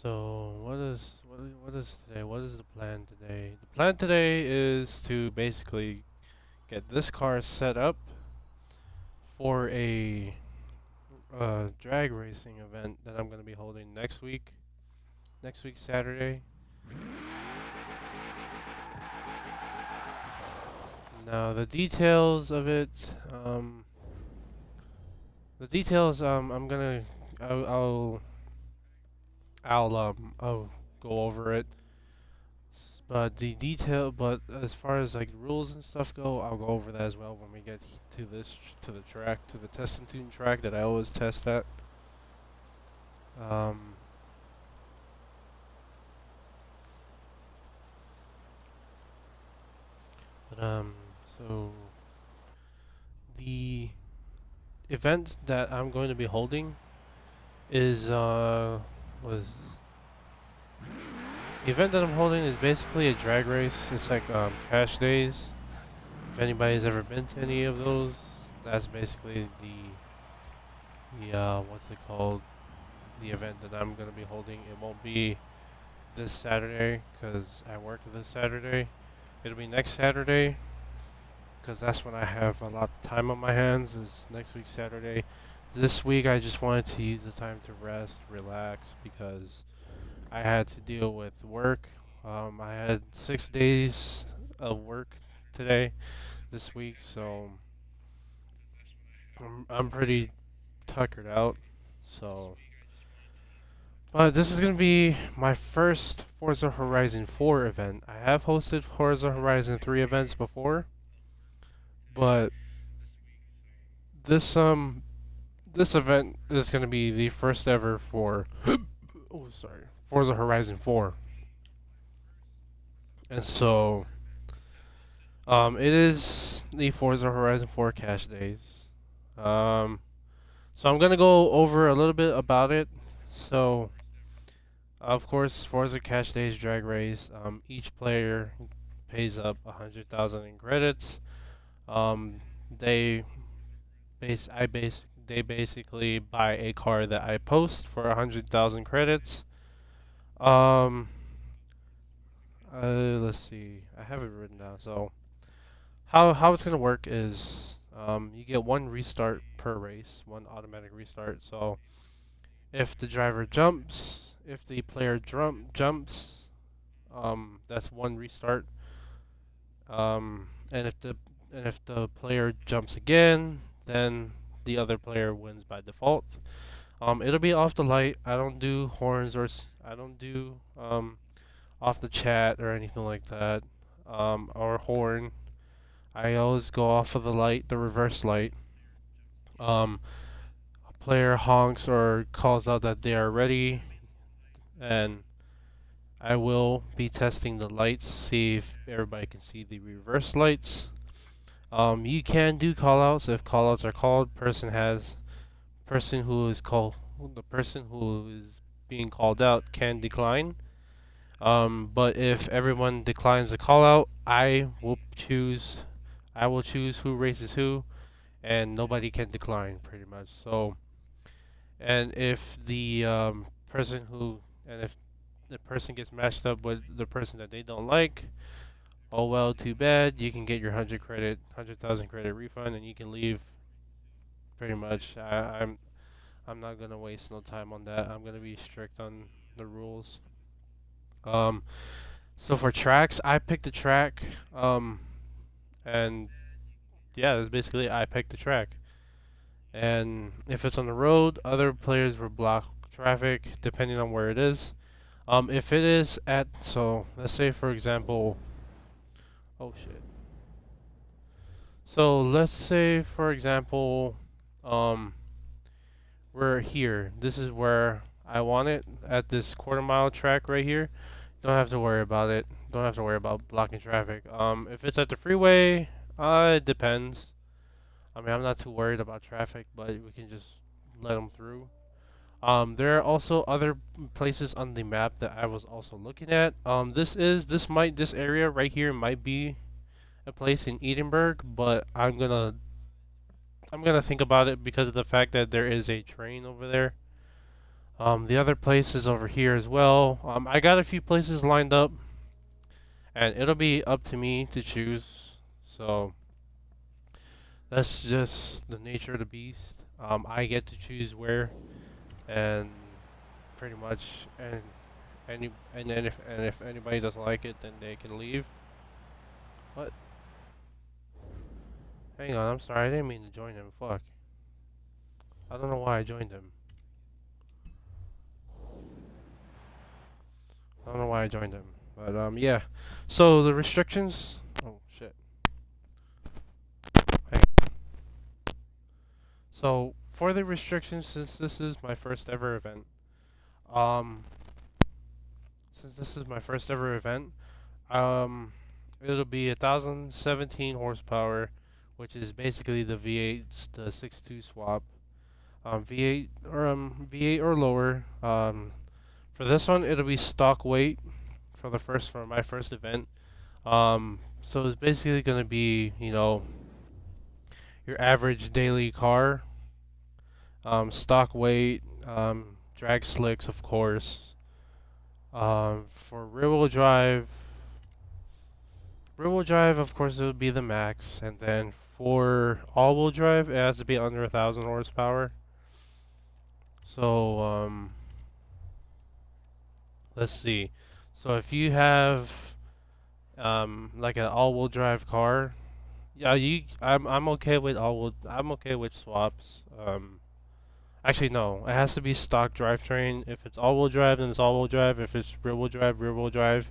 So what is today? What is the plan today? The plan today is to basically get this car set up for a drag racing event that I'm gonna be holding next week. Next week Saturday. Now the details of it, the details I'm gonna I'll I'll I'll go over it. But as far as like rules and stuff go, I'll go over that as well when we get to to the track, to the test and tune track that I always test at. Um, but so the event that I'm going to be holding is was the event that I'm holding is basically a drag race. It's like cash days. If anybody's ever been to any of those, that's basically the what's it called? The event that I'm gonna be holding. It won't be this Saturday because I work this Saturday. It'll be next Saturday because that's when I have a lot of time on my hands. Is next week Saturday. This week I just wanted to use the time to rest, relax because I had to deal with work. I had 6 days of work today this week, so I'm pretty tuckered out. So, but this is gonna be my first Forza Horizon 4 event. I have hosted Forza Horizon 3 events before, but this this event is gonna be the first ever for oh sorry Forza Horizon 4, and so it is the Forza Horizon 4 cash days. Um, so I'm gonna go over a little bit about it. So, of course, Forza Cash Days Drag Race. Each player pays up 100,000 in credits. Um, they they basically buy a car that I post for 100,000 credits. Um, let's see, I have it written down. So how it's gonna work is you get one restart per race, one automatic restart. So if the driver jumps, if the player jumps, that's one restart. And if the player jumps again, then the other player wins by default. It'll be off the light. I don't do horns I don't do off the chat or anything like that. Or horn. I always go off of the light, the reverse light. Um, a player honks or calls out that they are ready, and I will be testing the lights, see if everybody can see the reverse lights. You can do callouts if callouts are called. Person who is called the person who is being called out can decline. But if everyone declines a call out, I will choose who races who, and nobody can decline pretty much. So, and if the person who and if the person gets matched up with the person that they don't like, oh well, too bad. You can get your 100,000 credit refund, and you can leave. Pretty much, I'm not gonna waste no time on that. I'm gonna be strict on the rules. Um, so for tracks, I picked the track. And yeah, that's basically it. I picked the track. And if it's on the road, other players will block traffic depending on where it is. If it is at so let's say for example, oh shit. So let's say for example, um, we're here. This is where I want it at this quarter-mile track right here. Don't have to worry about it. Don't have to worry about blocking traffic. If it's at the freeway, it depends. I mean, I'm not too worried about traffic, but we can just let them through. There are also other places on the map that I was also looking at. This area right here might be a place in Edinburgh, but I'm gonna think about it because of the fact that there is a train over there. The other place is over here as well. I got a few places lined up, and it'll be up to me to choose. So that's just the nature of the beast. I get to choose where, and pretty much, and if anybody doesn't like it, then they can leave. What? Hang on, I'm sorry, I didn't mean to join him. Fuck. I don't know why I joined him. I don't know why I joined him. But yeah. So the restrictions. Oh shit. Hang So for the restrictions, since this is my first ever event, um, since this is my first ever event, um, it'll be 1,017 horsepower, which is basically the V8's the 6.2 swap. V8 or lower. For this one, it'll be stock weight for my first event. So it's basically gonna be your average daily car, stock weight, drag slicks, of course. For rear wheel drive, of course, it would be the max, and then for all wheel drive, it has to be under 1,000 horsepower. So let's see. So if you have like an all wheel drive car, yeah, I'm okay with I'm okay with swaps. Actually, no. It has to be stock drivetrain. If it's all-wheel drive, then it's all-wheel drive. If it's rear-wheel drive, rear-wheel drive.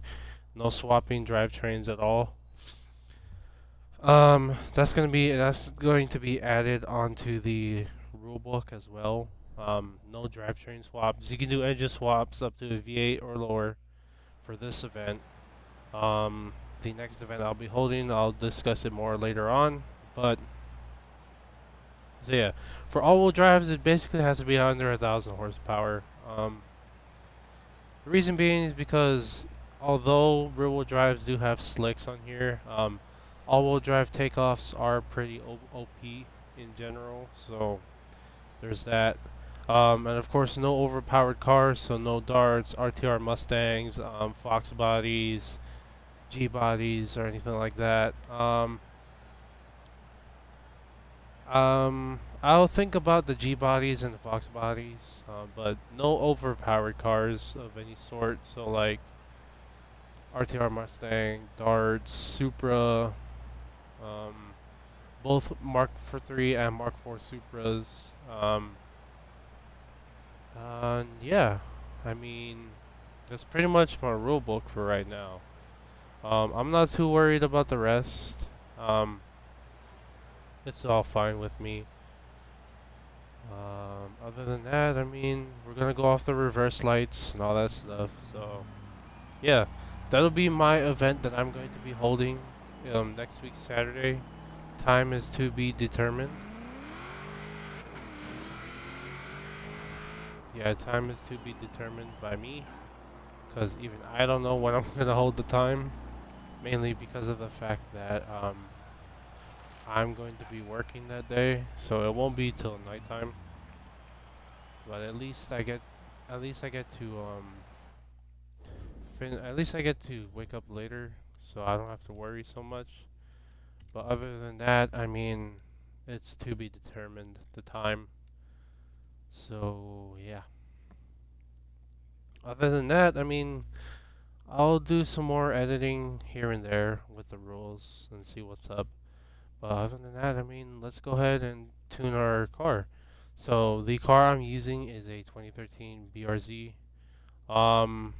No swapping drivetrains at all. That's going to be added onto the rule book as well. No drivetrain swaps. You can do engine swaps up to a V8 or lower for this event. The next event I'll be holding, I'll discuss it more later on. But so yeah, for all-wheel drives, it basically has to be under 1,000 horsepower. The reason being is because although rear-wheel drives do have slicks on here, all-wheel drive takeoffs are pretty OP in general. So there's that. And of course, no overpowered cars, so no darts, RTR Mustangs, Fox bodies, G bodies, or anything like that. I'll think about the G bodies and the Fox bodies, but no overpowered cars of any sort. So like RTR Mustang, Darts, Supra, um, both Mark for 3 and Mark 4 Supras. Yeah, I mean that's pretty much my rule book for right now. I'm not too worried about the rest. It's all fine with me. Other than that, I mean, we're gonna go off the reverse lights and all that stuff. So, yeah, that'll be my event that I'm going to be holding next week Saturday. Time is to be determined. Yeah, time is to be determined by me, because even I don't know when I'm gonna hold the time. Mainly because of the fact that I'm going to be working that day, so it won't be till nighttime. But at least I get to at least I get to wake up later, so I don't have to worry so much. But other than that, I mean, it's to be determined the time. So yeah. Other than that, I mean, I'll do some more editing here and there with the rules and see what's up. But other than that, I mean, let's go ahead and tune our car. So the car I'm using is a 2013 BRZ. Um,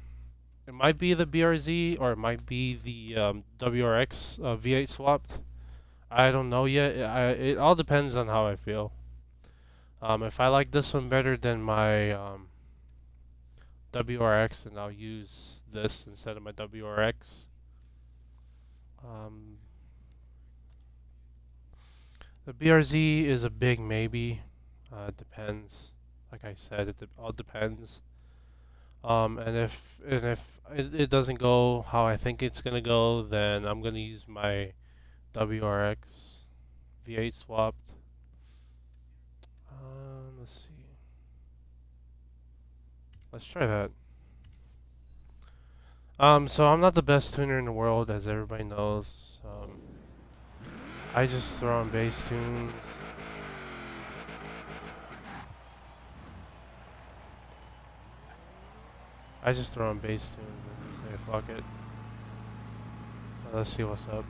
it might be the BRZ or it might be the WRX V8 swapped. I don't know yet. It all depends on how I feel. If I like this one better than my WRX, then I'll use this instead of my WRX. Um, the BRZ is a big maybe. It depends. Like I said, it all depends. And if it doesn't go how I think it's gonna go, then I'm gonna use my WRX V8 swapped. Let's see. Let's try that. So I'm not the best tuner in the world, as everybody knows. I just throw on bass tunes. I just throw on bass tunes and just say fuck it. Let's see what's up.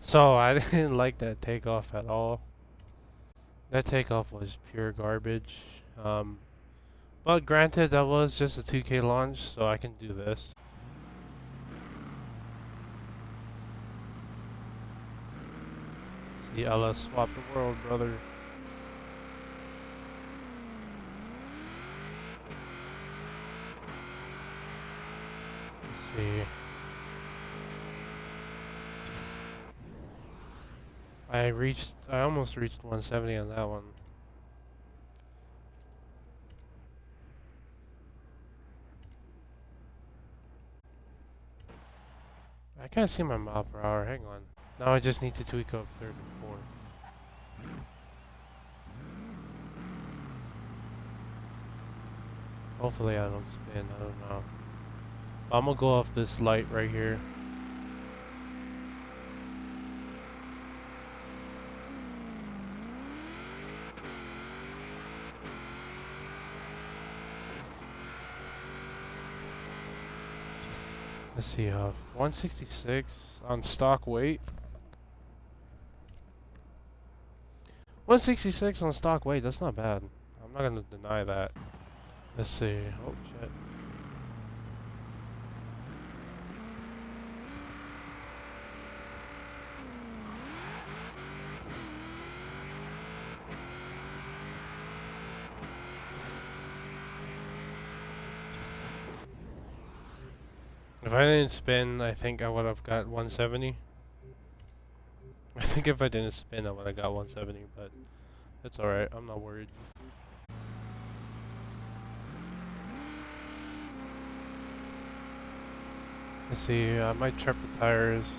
So I didn't like that takeoff at all. That takeoff was pure garbage. But granted, that was just a 2K launch, so I can do this. See, LS swap the world, brother. Let's see. I almost reached 170 on that one. I can't see my mile per hour, hang on. Now I just need to tweak up third and fourth. Hopefully I don't spin, I don't know. I'm gonna go off this light right here. Let's see, 166 on stock weight. 166 on stock weight, that's not bad. I'm not gonna deny that. Let's see, oh shit. If I didn't spin, I think I would have got 170. I think if I didn't spin, I would have got 170, but it's alright, I'm not worried. Let's see, I might trip the tires.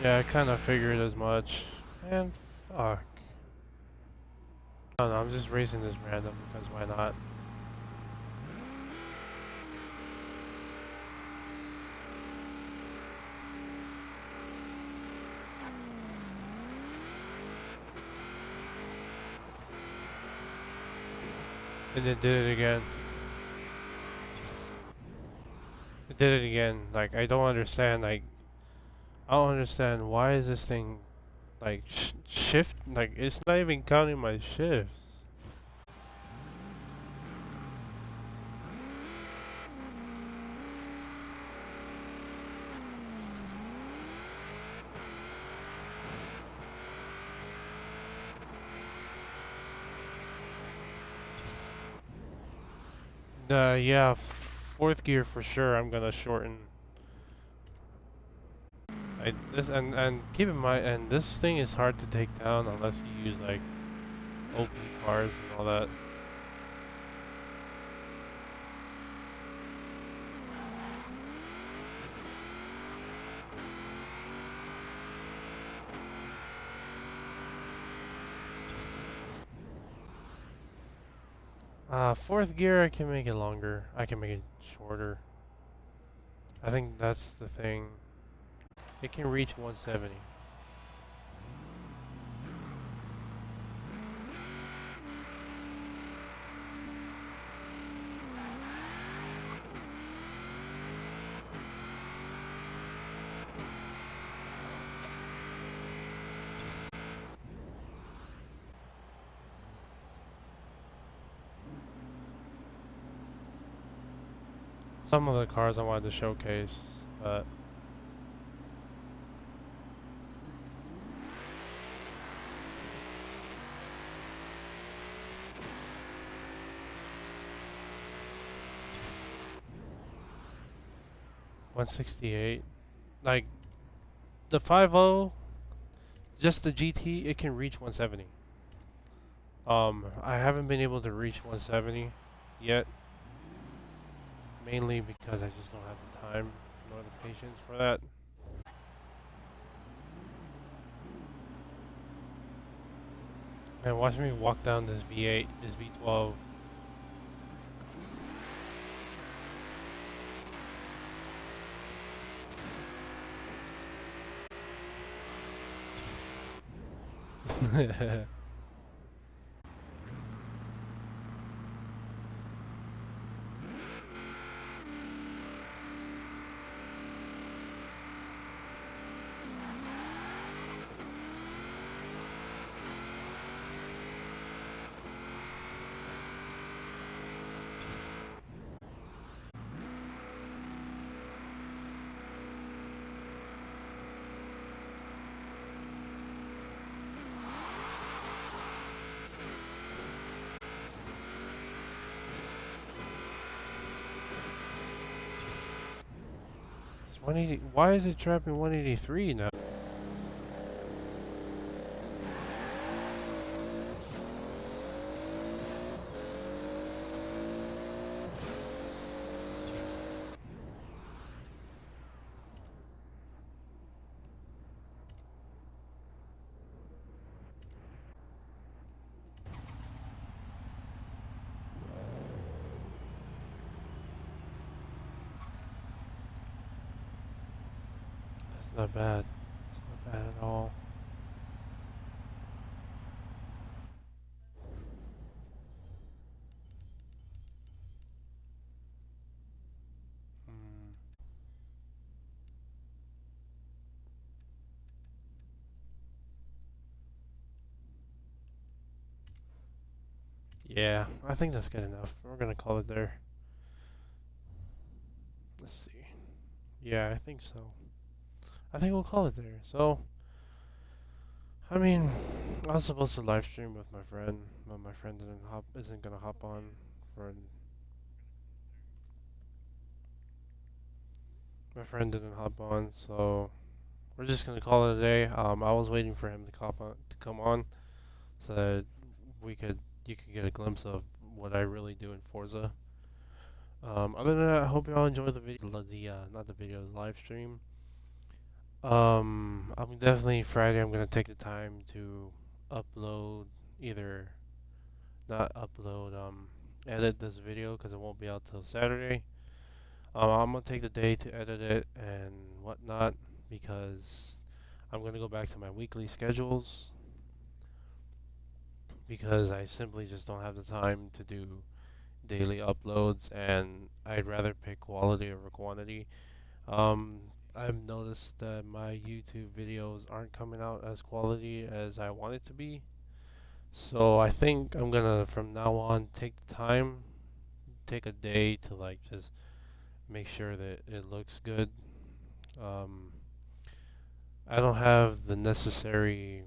Yeah, I kind of figured as much. And fuck. I don't know, I'm just racing this random because why not? And it did it again. It did it again. Like, I don't understand, like, I don't understand why is this thing, like, shift, like, it's not even counting my shifts. Yeah, fourth gear for sure. I'm gonna shorten. And keep in mind, and this thing is hard to take down unless you use like OP cars and all that. Fourth gear I can make it longer. I can make it shorter. I think that's the thing. It can reach 170. Some of the cars I wanted to showcase, but $168. Like the 5.0 just the GT, it can reach 170. I haven't been able to reach 170 yet, mainly because I just don't have the time nor the patience for that. And watch me walk down this V8, this V12. It's 180. Why is it trapping 183 now? That's not bad. It's not bad at all. Mm. Yeah, I think that's good enough. We're gonna call it there. Let's see. Yeah, I think so. I think we'll call it there. So, I mean, I was supposed to live stream with my friend, but my friend isn't gonna hop on for. My friend didn't hop on, so we're just gonna call it a day. I was waiting for him to come on, so that you could get a glimpse of what I really do in Forza. Other than that, I hope you all enjoy the video, not the video, the live stream. I'm definitely Friday. I'm gonna take the time to upload, either not upload, edit this video because it won't be out till Saturday. I'm gonna take the day to edit it and whatnot because I'm gonna go back to my weekly schedules because I simply just don't have the time to do daily uploads, and I'd rather pick quality over quantity. Um, I've noticed that my YouTube videos aren't coming out as quality as I want it to be. So I think I'm gonna from now on take the time, take a day to like just make sure that it looks good. Um, I don't have the necessary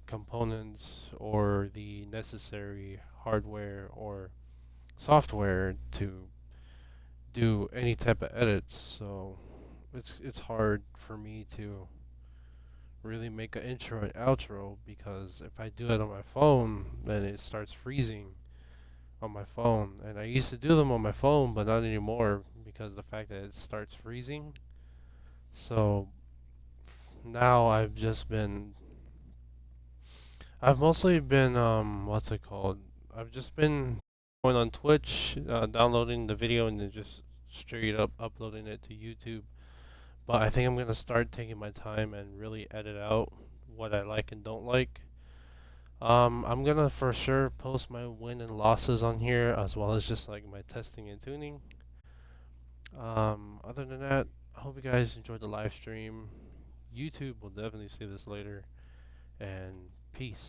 components or the necessary hardware or software to do any type of edits, so it's hard for me to really make an intro and outro because if I do it on my phone, then it starts freezing on my phone. And I used to do them on my phone, but not anymore because the fact that it starts freezing. So now I've mostly been what's it called? I've just been going on Twitch, downloading the video and then just straight up uploading it to YouTube. But I think I'm gonna start taking my time and really edit out what I like and don't like. I'm gonna for sure post my win and losses on here as well as just like my testing and tuning. Other than that, I hope you guys enjoyed the live stream. YouTube will definitely see this later, and peace.